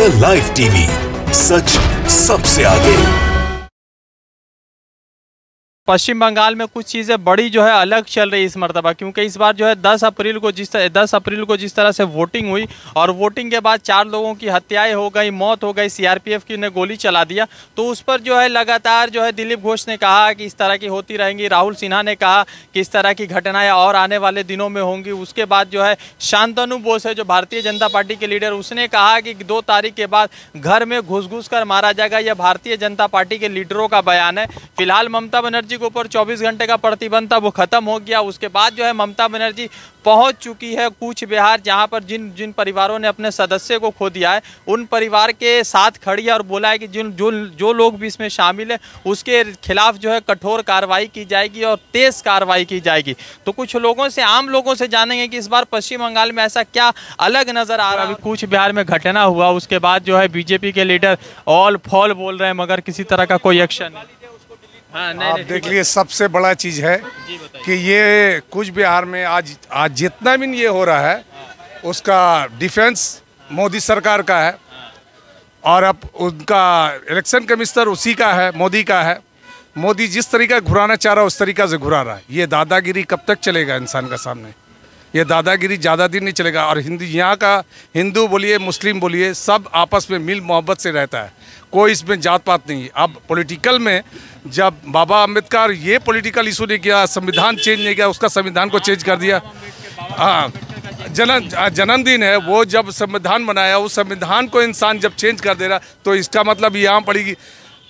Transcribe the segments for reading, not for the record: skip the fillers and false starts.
Inter live TV, सच सबसे आगे। पश्चिम बंगाल में कुछ चीज़ें बड़ी जो है अलग चल रही है इस मर्तबा, क्योंकि इस बार जो है 10 अप्रैल को जिस तरह से वोटिंग हुई और वोटिंग के बाद 4 लोगों की हत्याएं हो गई, मौत हो गई, सीआरपीएफ की ने गोली चला दिया। तो उस पर जो है लगातार जो है दिलीप घोष ने कहा कि इस तरह की होती रहेंगी, राहुल सिन्हा ने कहा कि इस तरह की घटनाएं और आने वाले दिनों में होंगी। उसके बाद जो है शांतनु बोस है जो भारतीय जनता पार्टी के लीडर, उसने कहा कि 2 तारीख के बाद घर में घुस कर मारा जाएगा। यह भारतीय जनता पार्टी के लीडरों का बयान है। फिलहाल ममता बनर्जी के ऊपर 24 घंटे का प्रतिबंध था, वो खत्म हो गया। उसके बाद जो है ममता बनर्जी पहुंच चुकी है कूच बिहार, जहां पर जिन परिवारों ने अपने सदस्य को खो दिया है उन परिवार के साथ खड़ी है और बोला है कि जो लोग भी इसमें शामिल है उसके खिलाफ जो है कठोर कार्रवाई की जाएगी और तेज कार्रवाई की जाएगी। तो कुछ लोगों से, आम लोगों से जानेंगे कि इस बार पश्चिम बंगाल में ऐसा क्या अलग नजर आ रहा है। अभी कूच बिहार में घटना हुआ, उसके बाद जो है बीजेपी के लीडर ऑल फॉल बोल रहे हैं, मगर किसी तरह का कोई एक्शन नहीं। आप देख लिए सबसे बड़ा चीज है कि ये कूच बिहार में आज जितना भी ये हो रहा है उसका डिफेंस मोदी सरकार का है और अब उनका इलेक्शन कमिश्नर उसी का है, मोदी का है। मोदी जिस तरीका घुराना चाह रहा है उस तरीका से घुरा रहा है। ये दादागिरी कब तक चलेगा इंसान का सामने? ये दादागिरी ज़्यादा दिन नहीं चलेगा। और यहाँ का हिंदू बोलिए, मुस्लिम बोलिए, सब आपस में मिल मोहब्बत से रहता है, कोई इसमें जात पात नहीं है। अब पॉलिटिकल में जब बाबा अम्बेडकर ये पॉलिटिकल इशू नहीं किया, संविधान चेंज नहीं किया, उसका संविधान को चेंज कर दिया। हाँ, जन्मदिन है वो, जब संविधान बनाया उस संविधान को इंसान जब चेंज कर दे रहा, तो इसका मतलब यहाँ पड़ेगी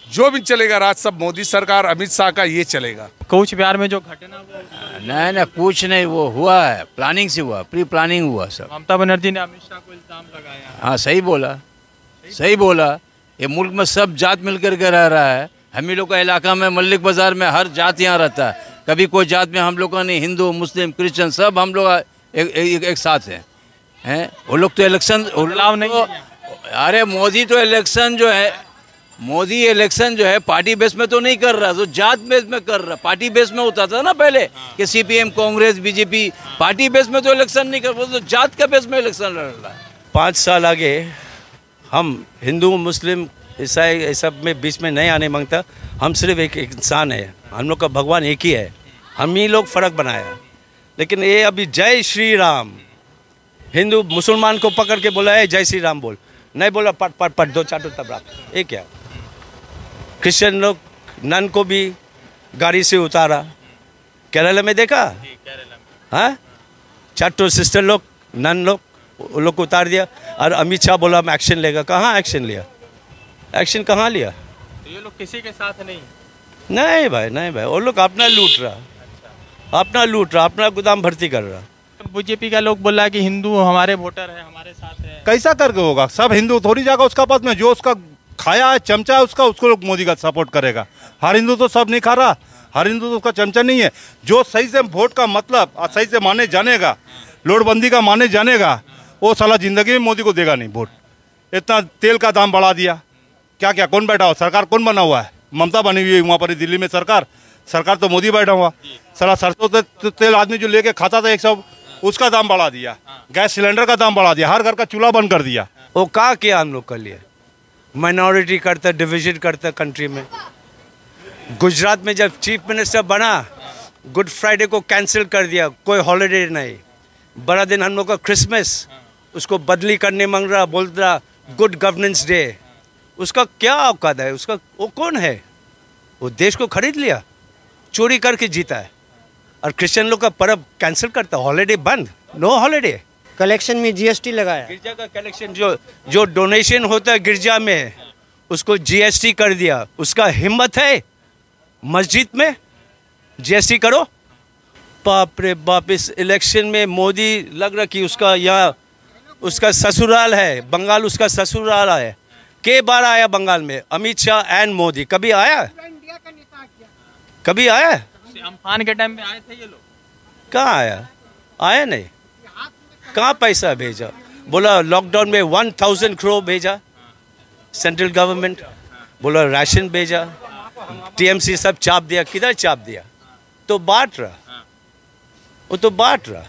जो भी चलेगा राज सब मोदी सरकार, अमित शाह का ये चलेगा। कूच बिहार में जो घटना नहीं कुछ नहीं, वो हुआ है, प्लानिंग से हुआ, प्री प्लानिंग हुआ सब। ममता बनर्जी ने अमित शाह को इल्जाम लगाया। हाँ सही बोला। ये मुल्क में सब जात मिलकर के रह रहा है। हम ही लोग का इलाका में मल्लिक बाजार में हर जात यहाँ रहता है। कभी कोई जात में हम लोगों ने, हिंदू मुस्लिम क्रिश्चियन सब हम लोग एक साथ हैं। वो लोग तो इलेक्शन नहीं। अरे मोदी तो इलेक्शन जो है पार्टी बेस में तो नहीं कर रहा, तो जात बेस में कर रहा। पार्टी बेस में होता था ना पहले कि CPM, Congress, BJP, party base में तो इलेक्शन नहीं कर, वो तो जात का बेस में इलेक्शन लड़ रहा है। 5 साल आगे हम हिंदू, मुस्लिम, ईसाई ये सब में बीच में नहीं आने मांगता। हम सिर्फ एक इंसान है, हम लोग का भगवान एक ही है, हम ही लोग फ़र्क बनाया। लेकिन ये अभी जय श्री राम, हिंदू मुसलमान को पकड़ के बोला है जय श्री राम बोल, नहीं बोला पट 2 चाटो तब ये क्या। क्रिश्चियन लोग नन को भी गाड़ी से उतारा, केरला में देखा, हाँ, चाटो सिस्टर लोग, नन लोग, वो लोग को उतार दिया। और अमित शाह बोला मैं एक्शन लेगा, कहाँ एक्शन लिया? एक्शन कहाँ लिया? तो ये लोग किसी के साथ नहीं भाई, वो लोग अपना लूट रहा, अपना गोदाम भर्ती कर रहा। बीजेपी का लोग बोल रहा है कि हिंदू हमारे वोटर है, हमारे साथ है। कैसा करके होगा? सब हिंदू थोड़ी जाएगा उसका पास में, जो उसका खाया है चमचा है उसको लोग मोदी का सपोर्ट करेगा। हर हिंदू तो सब नहीं खा रहा, हर हिंदू तो उसका चमचा नहीं है। जो सही से वोट का मतलब सही से माने जानेगा, नोटबंदी का माने जानेगा, वो साला जिंदगी में मोदी को देगा नहीं वोट। इतना तेल का दाम बढ़ा दिया, क्या कौन बैठा हुआ? सरकार कौन बना हुआ है? ममता बनी हुई है वहाँ पर दिल्ली में सरकार तो मोदी बैठा हुआ। साला सरसों तेल आदमी जो लेके खाता था 100, उसका दाम बढ़ा दिया। गैस सिलेंडर का दाम बढ़ा दिया, हर घर का चूल्हा बंद कर दिया। वो कहा किया हम लोग के लिए? माइनॉरिटी करता, डिवीजन करता कंट्री में। गुजरात में जब चीफ मिनिस्टर बना, गुड फ्राइडे को कैंसिल कर दिया, कोई हॉलीडे नहीं। बड़ा दिन हम लोग का क्रिसमस, उसको बदली करने मांग रहा, बोल रहा गुड गवर्नेंस डे। उसका क्या औकात है? उसका वो कौन है? वो देश को खरीद लिया, चोरी करके जीता है। और क्रिश्चियन लोग का पर्व कैंसिल करता, हॉलीडे बंद, नो हॉलीडे। कलेक्शन में जीएसटी लगाया, गिरजा का कलेक्शन जो डोनेशन होता है गिरजा में, उसको जीएसटी कर दिया। उसका हिम्मत है मस्जिद में जीएसटी करो? बाप रे बाप, इस इलेक्शन में मोदी लग रहा कि उसका यहाँ उसका ससुराल है, बंगाल उसका ससुराल है। के बार आया बंगाल में अमित शाह एंड मोदी? कभी आया? कभी आया? अम्फान के टाइम में आए थे ये लोग, कहाँ आया नहीं। कहाँ पैसा भेजा? बोला लॉकडाउन में 1000 करोड़ भेजा सेंट्रल गवर्नमेंट, बोला राशन भेजा, टीएमसी सब चाप दिया। किधर चाप दिया? तो बांट रहा, वो तो बांट रहा।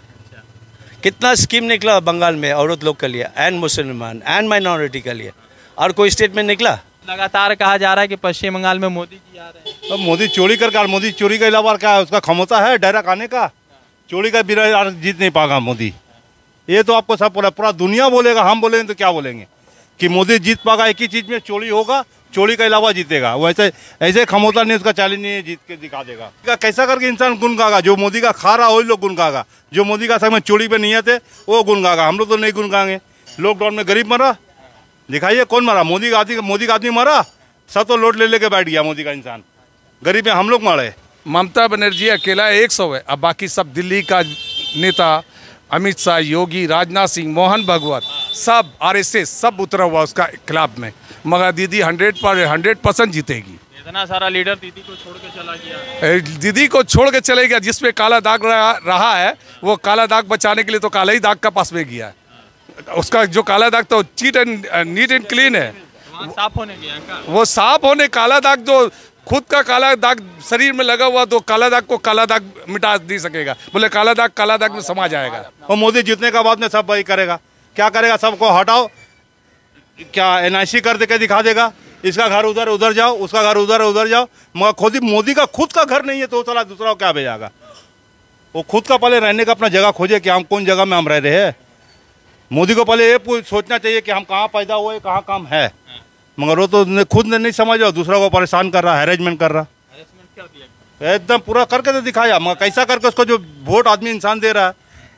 कितना स्कीम निकला बंगाल में औरत लोग के लिए एंड मुसलमान एंड माइनॉरिटी के लिए। और कोई स्टेट में निकला? लगातार कहा जा रहा है कि पश्चिम बंगाल में मोदी जी आ रहे हैं। अब मोदी चोरी कर मोदी चोरी के अलावा क्या है, उसका क्षमता है डायरेक्ट आने का? चोरी का बिना जीत नहीं पाएगा मोदी। ये तो आपको सब पूरा दुनिया बोलेगा, हम बोलेंगे तो क्या बोलेंगे कि मोदी जीत पाएगा? एक ही चीज़ में चोरी होगा, चोरी के अलावा जीतेगा। वो ऐसे क्षमता नहीं, उसका चैलेंज नहीं है, जीत के दिखा देगा। कैसा करके इंसान गुण गागा? जो मोदी का खा रहा वही लोग गुण गागा। जो मोदी का समय चोरी पे नहीं आते वो गुण गागा। हम लोग तो नहीं गुण गाएंगे। लॉकडाउन में गरीब मरा, दिखाइए कौन मरा? मोदी का आदमी मरा, सब तो लोट ले लेके बैठ गया मोदी का इंसान। गरीब में हम लोग मरे। ममता बनर्जी अकेला 100 है, अब बाकी सब दिल्ली का नेता अमित शाह, योगी, राजनाथ सिंह, मोहन भागवत, सब आरएसएस सब उतरा हुआ उसका खिलाफ में। मगर दीदी 100% जीतेगी। इतना सारा लीडर दीदी को छोड़ के चला गया। दीदी को छोड़ के चले गया। जिसपे काला दाग रहा है वो काला दाग बचाने के लिए तो काला ही दाग का पास में गया है। उसका जो काला दाग तो नीट एंड क्लीन है, साफ होने गया का? वो साफ होने, काला दाग जो खुद का काला दाग शरीर में लगा हुआ तो काला दाग को काला दाग मिटा नहीं सकेगा। बोले काला दाग में समा जाएगा। और मोदी जीतने का बाद में सब वही करेगा। क्या करेगा? सबको हटाओ, क्या NIC कर दे के दिखा देगा? इसका घर उधर जाओ, उसका घर उधर जाओ। मगर खुद मोदी का खुद का घर नहीं है तो साला दूसरा को क्या भेजागा? वो खुद का पहले रहने का अपना जगह खोजे कि हम कौन जगह में हम रह रहे हैं। मोदी को पहले ये सोचना चाहिए कि हम कहाँ पैदा हुए, कहाँ काम है। मगर वो तो खुद ने नहीं समझा, दूसरा को परेशान कर रहा, हैरेजमेंट कर रहा। एकदम पूरा करके तो दिखाया। मगर कैसा करके उसको जो वोट आदमी इंसान दे रहा है,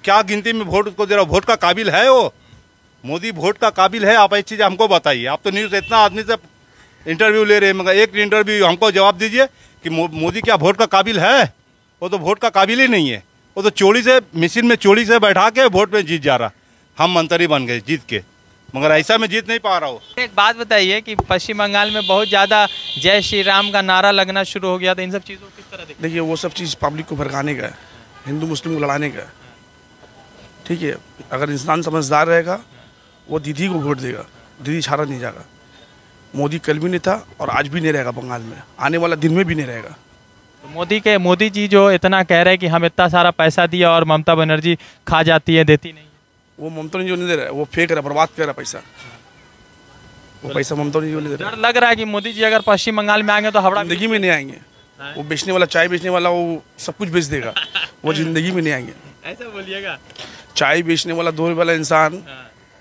क्या गिनती में वोट उसको दे रहा है? वोट का काबिल है वो? मोदी वोट का काबिल है? आप एक चीज़ हमको बताइए। आप तो न्यूज़ इतना आदमी से इंटरव्यू ले रहे हैं, मगर एक इंटरव्यू हमको जवाब दीजिए कि मोदी क्या वोट का काबिल है? वो तो वोट का काबिल ही नहीं है। वो तो चोरी से, मशीन में चोरी से बैठा के वोट में जीत जा रहा। हम मंत्री बन गए जीत के, मगर ऐसा में जीत नहीं पा रहा हो। एक बात बताइए कि पश्चिम बंगाल में बहुत ज़्यादा जय श्री राम का नारा लगना शुरू हो गया था। इन सब चीज़ों को किस तरह देखते? देखिए वो सब चीज़ पब्लिक को भड़काने का है, हिंदू मुस्लिम को लड़ाने का है। ठीक है, अगर इंसान समझदार रहेगा वो दीदी को वोट देगा। दीदी छाड़ा नहीं जाएगा। मोदी कल भी नहीं था और आज भी नहीं रहेगा बंगाल में, आने वाला दिन में भी नहीं रहेगा। तो मोदी जी जो इतना कह रहे हैं कि हम इतना सारा पैसा दिया और ममता बनर्जी खा जाती है, देती नहीं है, वो ममता नहीं जो नहीं दे रहा है, वो फेंक रहा है, बर्बाद कर रहा है पैसा। वो पैसा ममता नहीं जो नहीं दे रहा है। डर लग रहा है कि मोदी जी अगर पश्चिम बंगाल में आएंगे तो हावड़ा जिंदगी में नहीं आएंगे। वो बेचने वाला, चाय बेचने वाला, वो सब कुछ बेच देगा। वो जिंदगी में नहीं आएंगे। ऐसा बोलिएगा? चाय बेचने वाला, 2 वाला इंसान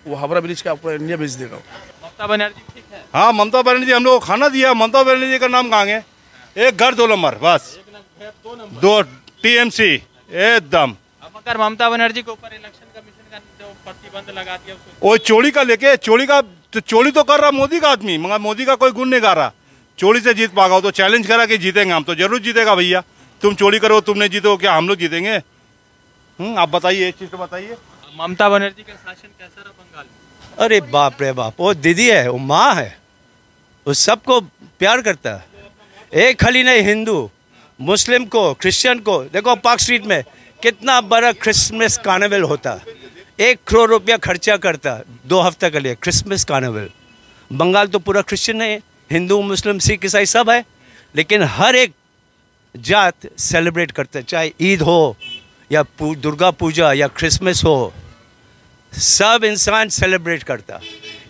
वो हावड़ा ब्रिज का आपको इंडिया बेच देगा। ममता बनर्जी ठीक है? हाँ, ममता बनर्जी हम लोग को खाना दिया। ममता बनर्जी का नाम कहाँ है? एक घर 2 नंबर, बस 2 TMC एकदम। अब अगर ममता बनर्जी के ऊपर इलेक्शन कमीशन का जो प्रतिबंध लगा दिया वो चोरी का लेके, चोरी तो कर रहा मोदी का आदमी, मगर मोदी का कोई गुण नहीं गा रहा। चोरी से जीत पाएगा तो चैलेंज करा कि जीतेंगे हम, तो जरूर जीतेगा भैया। तुम चोरी करो, तुम नहीं जीतो, क्या हम लोग जीतेंगे? आप बताइए, एक चीज तो बताइए। ममता बनर्जी का शासन कैसा रहा बंगाल में? अरे बाप रे बाप, वो दीदी है, वो माँ है, वो सबको प्यार करता है। एक खाली नहीं, हिंदू मुस्लिम को, क्रिश्चियन को। देखो पार्क स्ट्रीट में कितना बड़ा क्रिसमस कार्निवल होता है। 1 करोड़ रुपया खर्चा करता 2 हफ्ते के लिए क्रिसमस कार्निवल। बंगाल तो पूरा क्रिश्चियन है, हिंदू मुस्लिम सिख ईसाई सब है, लेकिन हर एक जात सेलिब्रेट करता है। चाहे ईद हो या दुर्गा पूजा या क्रिसमस हो, सब इंसान सेलिब्रेट करता।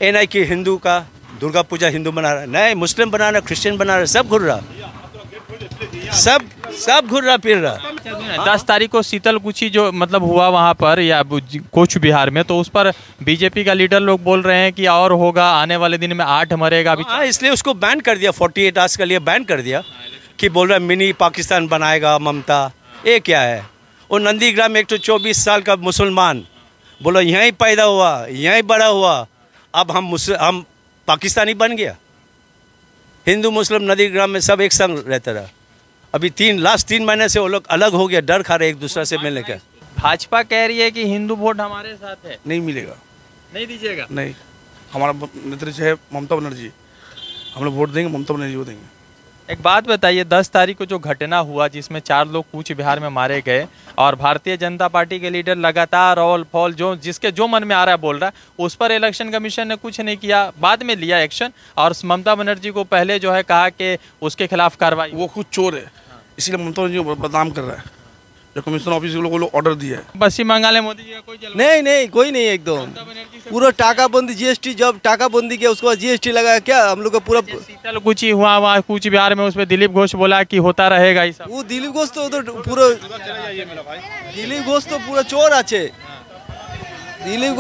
ये नहीं कि हिंदू का दुर्गा पूजा हिंदू बना रहा, नहीं मुस्लिम बना रहा, क्रिश्चियन बना रहा, सब घूर रहा, सब घूर रहा फिर रहा। 10 तारीख को शीतल कुची जो मतलब हुआ वहाँ पर या कोच बिहार में, तो उस पर बीजेपी का लीडर लोग बोल रहे हैं कि और होगा, आने वाले दिन में 8 मरेगा अभी। हाँ, इसलिए उसको बैन कर दिया, 48 आवर्स के लिए बैन कर दिया कि बोल रहा है मिनी पाकिस्तान बनाएगा ममता। ये क्या है? वो नंदीग्राम में एक तो 24 साल का मुसलमान बोलो यहीं पैदा हुआ, यहीं बड़ा हुआ, अब हम पाकिस्तानी बन गया। हिंदू मुस्लिम नंदीग्राम में सब एक संग रहता रहा। अभी लास्ट 3 महीने से वो लोग अलग हो गया, डर खा रहे एक दूसरे से मिलने का। भाजपा कह रही है कि हिंदू वोट हमारे साथ है। नहीं मिलेगा, नहीं दीजिएगा? नहीं, हमारा नेतृत्व है ममता बनर्जी। हम लोग वोट देंगे, ममता बनर्जी को देंगे। एक बात बताइए, 10 तारीख को जो घटना हुआ जिसमें 4 लोग कूच बिहार में मारे गए और भारतीय जनता पार्टी के लीडर लगातार ऑल फॉल जिसके जो मन में आ रहा है बोल रहा है, उस पर इलेक्शन कमीशन ने कुछ नहीं किया, बाद में लिया एक्शन और ममता बनर्जी को पहले जो है कहा कि उसके खिलाफ कार्रवाई। वो खुद चोर है, इसलिए ममता बनर्जी को बदनाम कर रहा है। जो कमिश्नर ऑफिस के लोगों को ऑर्डर दिया है। पश्चिम बंगाल में मोदी जी का कोई जलवा नहीं नहीं कोई नहीं, एकदम पूरा टाका बंदी जीएसटी, जब टाका बंदी किया उसके बाद जीएसटी लगाया, क्या हम लोग का पूरा शीतल कुची हुआ वहाँ कूच बिहार में, उसमें दिलीप घोष बोला कि होता रहेगा ये सब। वो दिलीप घोष तो उधर पूरा दिलीप घोष तो पूरा चोर आछे। दिलीप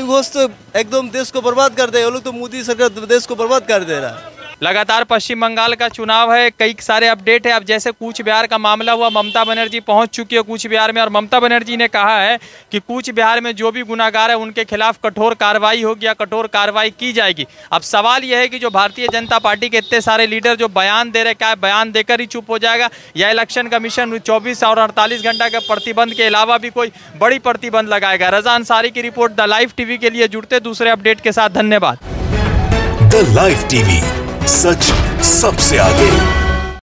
घोष तो एकदम देश को बर्बाद कर दे, वो लोग तो मोदी सरकार देश को बर्बाद कर दे रहा है। लगातार पश्चिम बंगाल का चुनाव है, कई सारे अपडेट है। अब जैसे कूच बिहार का मामला हुआ, ममता बनर्जी पहुंच चुकी है कूच बिहार में और ममता बनर्जी ने कहा है कि कूच बिहार में जो भी गुनाहगार है उनके खिलाफ कठोर कार्रवाई होगी या कठोर कार्रवाई की जाएगी। अब सवाल यह है कि जो भारतीय जनता पार्टी के इतने सारे लीडर जो बयान दे रहे, क्या बयान देकर ही चुप हो जाएगा या इलेक्शन कमीशन 24 और 48 घंटा के प्रतिबंध के अलावा भी कोई बड़ी प्रतिबंध लगाएगा। रजा अंसारी की रिपोर्ट द लाइव टीवी के लिए। जुड़ते दूसरे अपडेट के साथ, धन्यवाद। द लाइव टीवी, सच सबसे आगे।